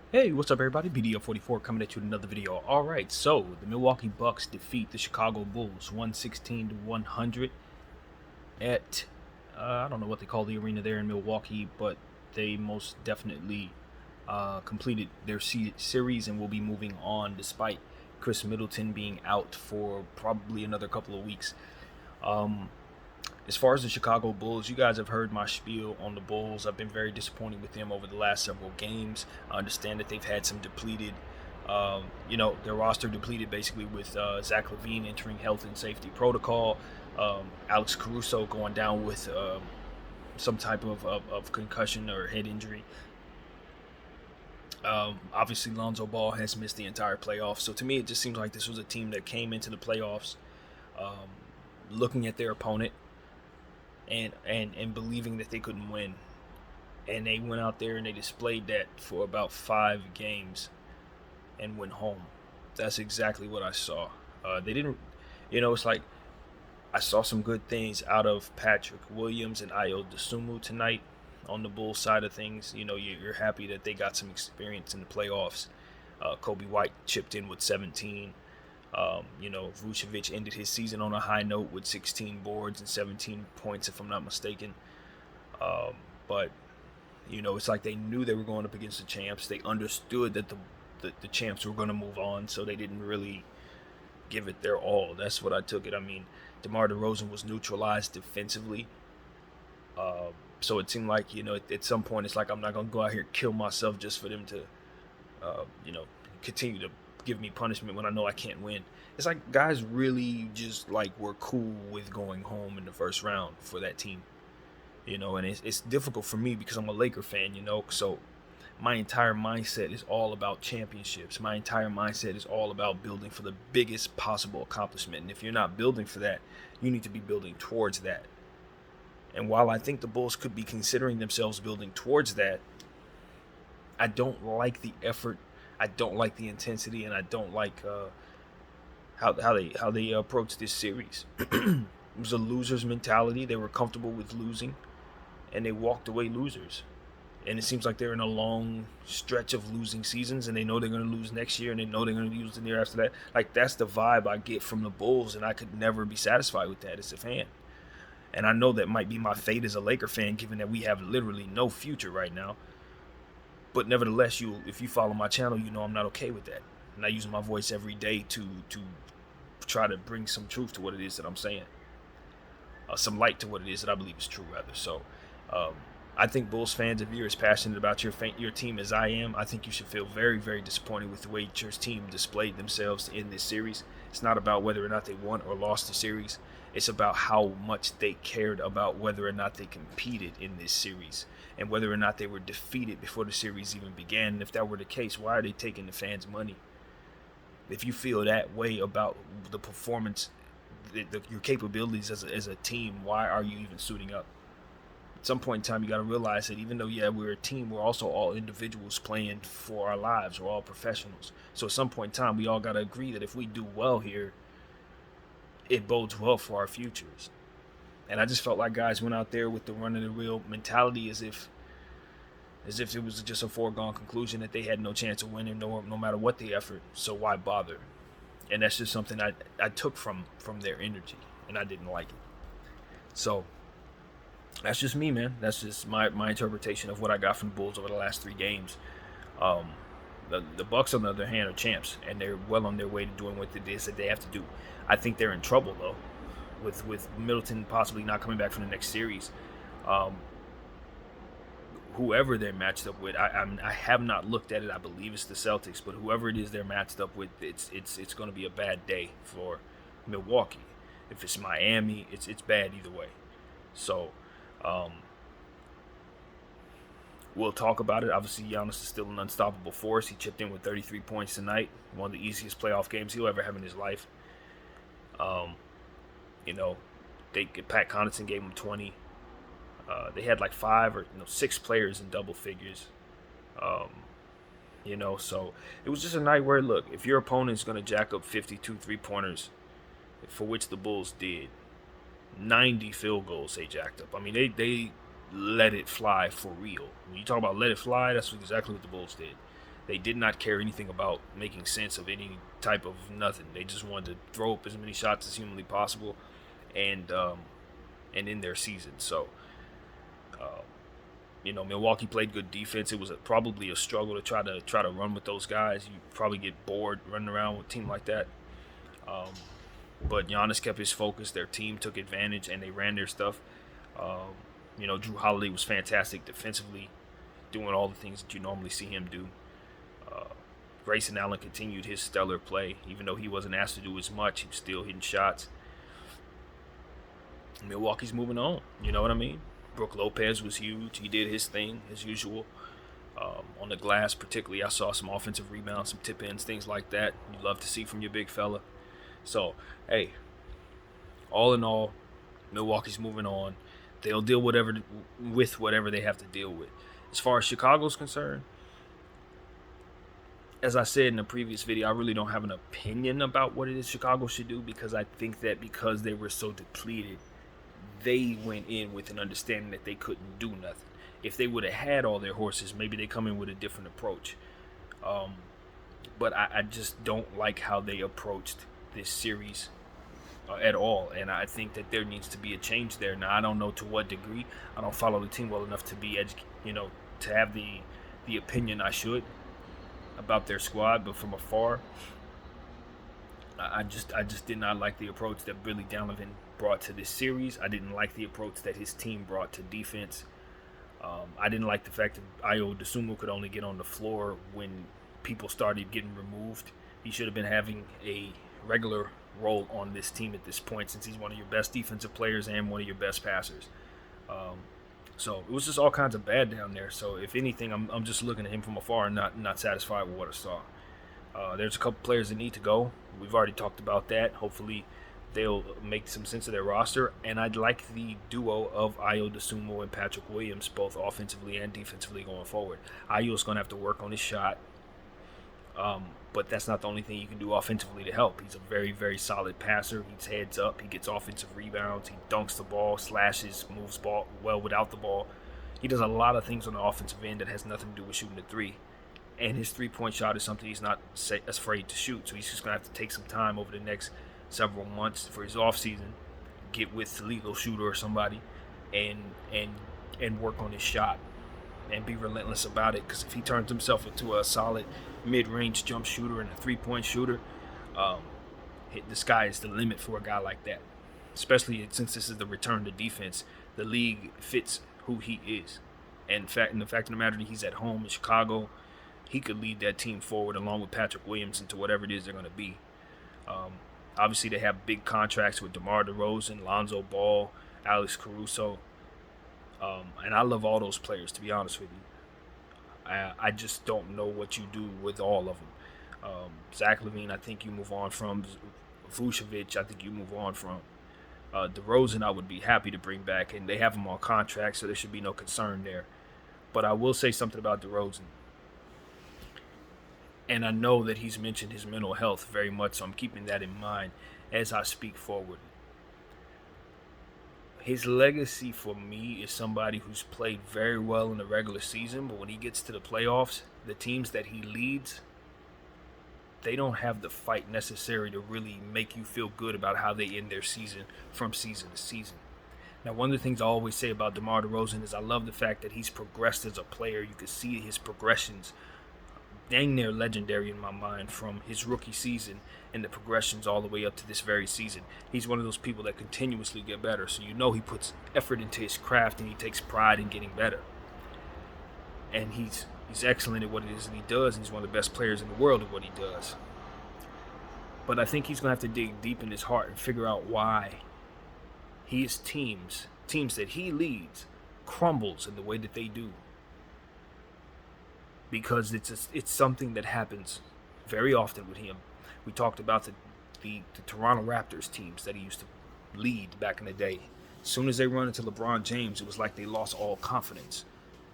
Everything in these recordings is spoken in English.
Hey, what's up, everybody? BDO44 coming at you with another video. All right, so the Milwaukee Bucks defeat the Chicago Bulls 116 to 100 at I don't know what they call the arena there in Milwaukee, but they most definitely completed their series and will be moving on despite Chris Middleton being out for probably another couple of weeks. Um, as far as the Chicago Bulls, you guys have heard my spiel on the Bulls. I've been very disappointed with them over the last several games. I understand that they've had some depleted, their roster depleted basically with Zach LaVine entering health and safety protocol, Alex Caruso going down with some type of concussion or head injury. Obviously, Lonzo Ball has missed the entire playoffs. So to me, it just seems like this was a team that came into the playoffs um, looking at their opponent and believing that they couldn't win. And they went out there and they displayed that for about 5 games and went home. That's exactly what I saw. They didn't, it's like I saw some good things out of Patrick Williams and Ayo Dosunmu tonight on the Bulls side of things. You're happy that they got some experience in the playoffs. Kobe White chipped in with 17. Vucevic ended his season on a high note with 16 boards and 17 points, if I'm not mistaken. But it's like they knew they were going up against the champs. They understood that the champs were going to move on, so they didn't really give it their all. That's what I took it. I mean, DeMar DeRozan was neutralized defensively. So it seemed like, at some point, it's like I'm not going to go out here and kill myself just for them to, uh, you know, continue to give me punishment when I know I can't win. It's like guys really just like were cool with going home in the first round for that team, and it's difficult for me because I'm a Laker fan, so my entire mindset is all about championships. My entire mindset is all about building for the biggest possible accomplishment. And if you're not building for that, you need to be building towards that. And while I think the Bulls could be considering themselves building towards that, I don't like the effort. I don't like the intensity, and I don't like how they approach this series. It was a loser's mentality. They were comfortable with losing, and they walked away losers. And it seems like they're in a long stretch of losing seasons, and they know they're going to lose next year, and they know they're going to lose the year after that. Like, that's the vibe I get from the Bulls, and I could never be satisfied with that as a fan. And I know that might be my fate as a Laker fan, given that we have literally no future right now. But nevertheless, if you follow my channel, you know I'm not okay with that. And I use my voice every day to try to bring some truth to what it is that I'm saying, some light to what it is that I believe is true, rather. So, um, I think Bulls fans, if you're as passionate about your team as I am, I think you should feel very, very disappointed with the way your team displayed themselves in this series. It's not about whether or not they won or lost the series. It's about how much they cared about whether or not they competed in this series and whether or not they were defeated before the series even began. And if that were the case, why are they taking the fans' money? If you feel that way about the performance, your capabilities as a team, why are you even suiting up? At some point in time, you got to realize that even though, yeah, we're a team, we're also all individuals playing for our lives. We're all professionals. So at some point in time, we all got to agree that if we do well here, it bodes well for our futures. And I just felt like guys went out there with the run of the real mentality as if it was just a foregone conclusion that they had no chance of winning no matter what the effort. So why bother? And that's just something I took from their energy, and I didn't like it. So that's just me, man. That's just my interpretation of what I got from the Bulls over the last 3 games. Um, the Bucks, on the other hand, are champs, and they're well on their way to doing what it is that they have to do. I think they're in trouble though, with Middleton possibly not coming back from the next series. Um, Whoever they're matched up with, I have not looked at it. I believe it's the Celtics, but whoever it is they're matched up with, it's going to be a bad day for Milwaukee. If it's Miami, it's bad either way. So, um, we'll talk about it. Obviously, Giannis is still an unstoppable force. He chipped in with 33 points tonight. One of the easiest playoff games he'll ever have in his life. Um, you know, Pat Connaughton gave him 20. They had like 5 or 6 players in double figures. Um, so it was just a night where, look, if your opponent's going to jack up 52 3-pointers, for which the Bulls did, 90 field goals they jacked up. I mean, they let it fly for real. When you talk about let it fly, that's exactly what the Bulls did. They did not care anything about making sense of any type of nothing. They just wanted to throw up as many shots as humanly possible, and in their season. So, uh, Milwaukee played good defense. It was probably a struggle to try to run with those guys. You probably get bored running around with a team like that. Um, but Giannis kept his focus. Their team took advantage and they ran their stuff. Drew Holiday was fantastic defensively, doing all the things that you normally see him do. Uh, Grayson Allen continued his stellar play, even though he wasn't asked to do as much. He was still hitting shots. Milwaukee's moving on. You know what I mean? Brook Lopez was huge. He did his thing as usual. On the glass, particularly, I saw some offensive rebounds, some tip-ins, things like that. You love to see from your big fella. So, hey, all in all, Milwaukee's moving on. They'll deal with whatever they have to deal with. As far as Chicago's concerned, as I said in the previous video, I really don't have an opinion about what it is Chicago should do, because I think that because they were so depleted, they went in with an understanding that they couldn't do nothing. If they would have had all their horses, maybe they come in with a different approach. But I just don't like how they approached this series at all, and I think that there needs to be a change there. Now, I don't know to what degree. I don't follow the team well enough to be to have the opinion I should about their squad, but from afar, I just did not like the approach that Billy Donovan brought to this series. I didn't like the approach that his team brought to defense. I didn't like the fact that Ayo Dosunmu could only get on the floor when people started getting removed. He should have been having a regular role on this team at this point, since he's one of your best defensive players and one of your best passers. So it was just all kinds of bad down there. So if anything, I'm just looking at him from afar and not satisfied with what I saw. There's a couple players that need to go. We've already talked about that. Hopefully they'll make some sense of their roster. And I'd like the duo of Ayo Dosunmu and Patrick Williams, both offensively and defensively, going forward. Ayo's going to have to work on his shot. But that's not the only thing you can do offensively to help. He's a very, very solid passer. He's heads up. He gets offensive rebounds. He dunks the ball, slashes, moves ball well without the ball. He does a lot of things on the offensive end that has nothing to do with shooting the three. And his three-point shot is something he's not afraid to shoot. So he's just going to have to take some time over the next several months for his offseason, get with the legal shooter or somebody, and work on his shot and be relentless about it. Because if he turns himself into a solid mid-range jump shooter and a three-point shooter, the sky is the limit for a guy like that. Especially since this is the return to defense, the league fits who he is. And the fact of the matter that he's at home in Chicago, he could lead that team forward along with Patrick Williams into whatever it is they're going to be. Obviously, they have big contracts with DeMar DeRozan, Lonzo Ball, Alex Caruso. And I love all those players, to be honest with you. I just don't know what you do with all of them. Zach LaVine, I think you move on from. Vucevic, I think you move on from. DeRozan, I would be happy to bring back, and they have him on contract, so there should be no concern there. But I will say something about DeRozan. And I know that he's mentioned his mental health very much, so I'm keeping that in mind as I speak forward. His legacy for me is somebody who's played very well in the regular season, but when he gets to the playoffs, the teams that he leads, they don't have the fight necessary to really make you feel good about how they end their season from season to season. Now, one of the things I always say about DeMar DeRozan is I love the fact that he's progressed as a player. You can see his progressions dang near legendary in my mind from his rookie season and the progressions all the way up to this very season. He's one of those people that continuously get better, so you know he puts effort into his craft and he takes pride in getting better. And he's excellent at what it is that he does, and he's one of the best players in the world at what he does. But I think he's going to have to dig deep in his heart and figure out why his teams that he leads, crumbles in the way that they do. Because it's something that happens very often with him. We talked about the Toronto Raptors teams that he used to lead back in the day. As soon as they run into LeBron James, it was like they lost all confidence.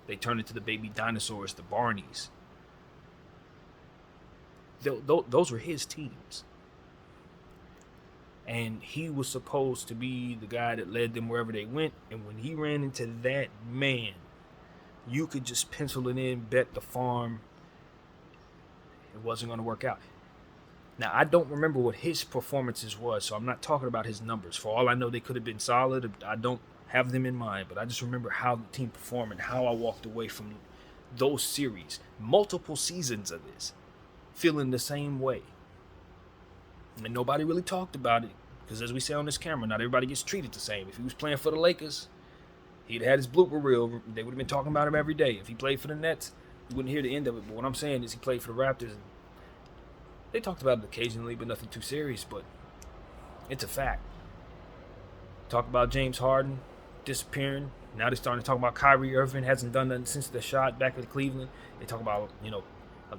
They turned into the baby dinosaurs, the Barneys. Those were his teams. And he was supposed to be the guy that led them wherever they went. And when he ran into that man, you could just pencil it in, bet the farm, It wasn't going to work out. Now, I don't remember what his performances was, so I'm not talking about his numbers. For all I know, they could have been solid. I don't have them in mind, but I just remember how the team performed and how I walked away from those series, multiple seasons of this, feeling the same way. And nobody really talked about it because, as we say on this camera, not everybody gets treated the same. If he was playing for the Lakers, he'd had his blooper reel. They would have been talking about him every day. If he played for the Nets, you wouldn't hear the end of it. But what I'm saying is he played for the Raptors. And they talked about it occasionally, but nothing too serious. But it's a fact. Talk about James Harden disappearing. Now they're starting to talk about Kyrie Irving. Hasn't done nothing since the shot back at Cleveland. They talk about,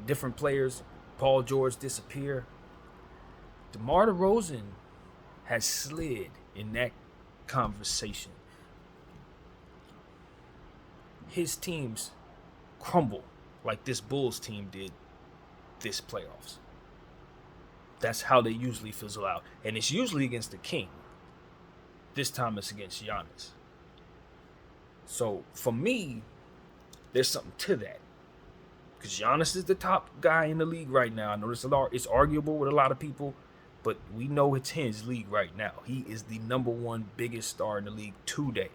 different players. Paul George disappear. DeMar DeRozan has slid in that conversation. His teams crumble like this Bulls team did this playoffs. That's how they usually fizzle out. And it's usually against the king. This time it's against Giannis. So for me, there's something to that. Because Giannis is the top guy in the league right now. I know it's arguable with a lot of people, but we know it's his league right now. He is the number one biggest star in the league today.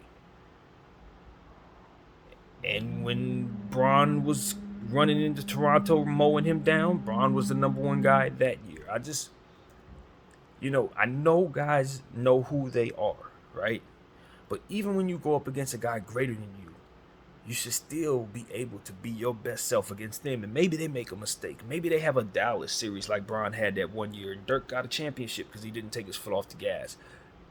And when Bron was running into Toronto, mowing him down, Bron was the number one guy that year. I know guys know who they are, right? But even when you go up against a guy greater than you, you should still be able to be your best self against them. And maybe they make a mistake. Maybe they have a Dallas series like Bron had that one year, and Dirk got a championship because he didn't take his foot off the gas.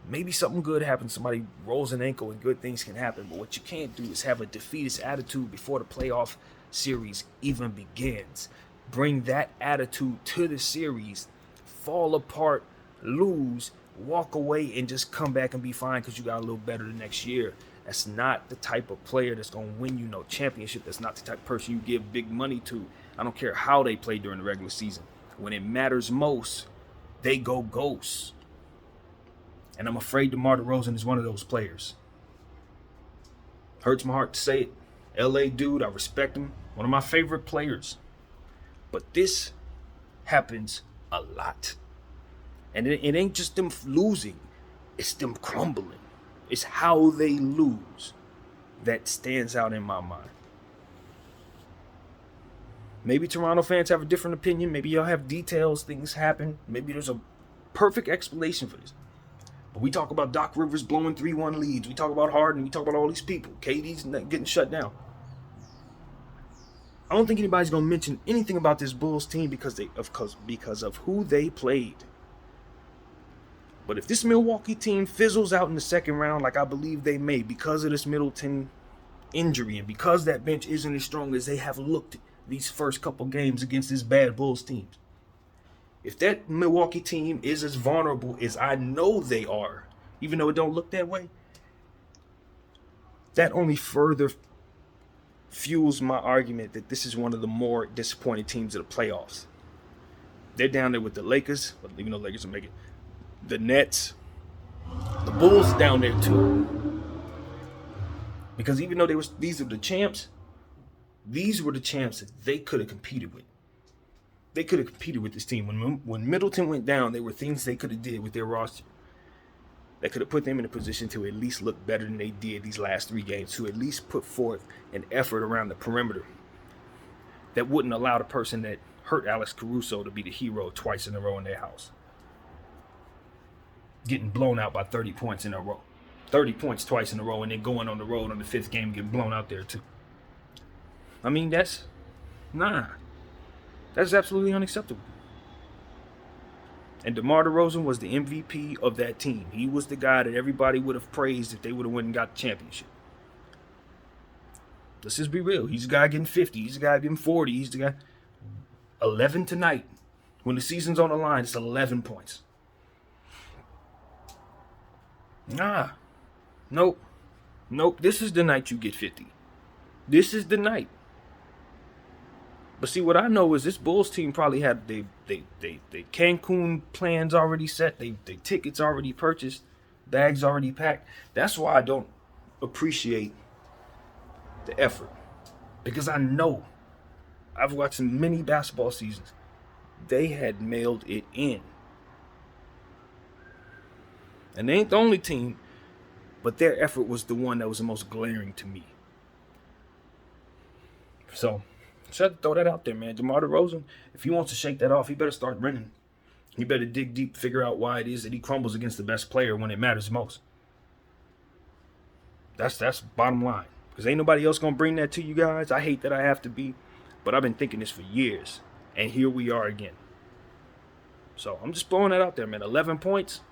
Maybe something good happens. Somebody rolls an ankle and good things can happen. But what you can't do is have a defeatist attitude before the playoff series even begins. Bring that attitude to the series, fall apart, lose, walk away, and just come back and be fine because you got a little better the next year. That's not the type of player that's going to win you no championship. That's not the type of person you give big money to. I don't care how they play during the regular season. When it matters most, they go ghosts. And I'm afraid DeMar DeRozan is one of those players. Hurts my heart to say it. LA dude, I respect him. One of my favorite players. But this happens a lot. And it ain't just them losing. It's them crumbling. It's how they lose that stands out in my mind. Maybe Toronto fans have a different opinion. Maybe y'all have details, things happen. Maybe there's a perfect explanation for this. But we talk about Doc Rivers blowing 3-1 leads. We talk about Harden. We talk about all these people. KD's getting shut down. I don't think anybody's going to mention anything about this Bulls team because of who they played. But if this Milwaukee team fizzles out in the second round, like I believe they may, because of this Middleton injury and because that bench isn't as strong as they have looked these first couple games against this bad Bulls team. If that Milwaukee team is as vulnerable as I know they are, even though it don't look that way, that only further fuels my argument that this is one of the more disappointing teams of the playoffs. They're down there with the Lakers, but even though the Lakers will make it. The Nets, the Bulls down there too. Because even though these are the champs, these were the champs that they could have competed with. They could have competed with this team. When Middleton went down, there were things they could have did with their roster that could have put them in a position to at least look better than they did these last 3 games, to at least put forth an effort around the perimeter that wouldn't allow the person that hurt Alex Caruso to be the hero twice in a row in their house. Getting blown out by 30 points in a row. 30 points twice in a row and then going on the road on the 5th game and getting blown out there too. I mean, that's absolutely unacceptable. And DeMar DeRozan was the MVP of that team. He was the guy that everybody would have praised if they would have went and got the championship. Let's just be real. He's the guy getting 50. He's the guy getting 40. He's the guy. 11 tonight. When the season's on the line, it's 11 points. Nope. This is the night you get 50. This is the night. But see, what I know is this Bulls team probably had they Cancun plans already set, they tickets already purchased, bags already packed. That's why I don't appreciate the effort. Because I know I've watched many basketball seasons. They had mailed it in. And they ain't the only team, but their effort was the one that was the most glaring to me. So, just had to throw that out there, man. DeMar DeRozan, if he wants to shake that off, he better start winning. He better dig deep, figure out why it is that he crumbles against the best player when it matters most. That's bottom line. Because ain't nobody else gonna bring that to you guys. I hate that I have to be, but I've been thinking this for years, and here we are again. So I'm just blowing that out there, man. 11 points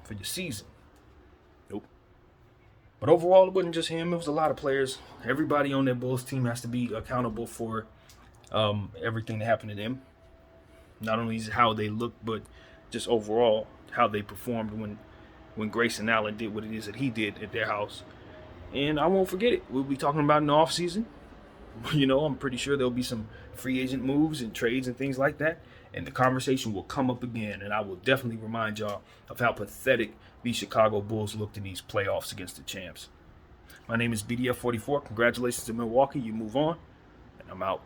for the season. Nope. But overall, it wasn't just him. It was a lot of players. Everybody on that Bulls team has to be accountable for everything that happened to them. Not only how they looked, but just overall how they performed when Grayson Allen did what it is that he did at their house. And I won't forget it. We'll be talking about in the offseason. You know, I'm pretty sure there'll be some free agent moves and trades and things like that. And the conversation will come up again. And I will definitely remind y'all of how pathetic these Chicago Bulls looked in these playoffs against the champs. My name is BDF44. Congratulations to Milwaukee. You move on. And I'm out.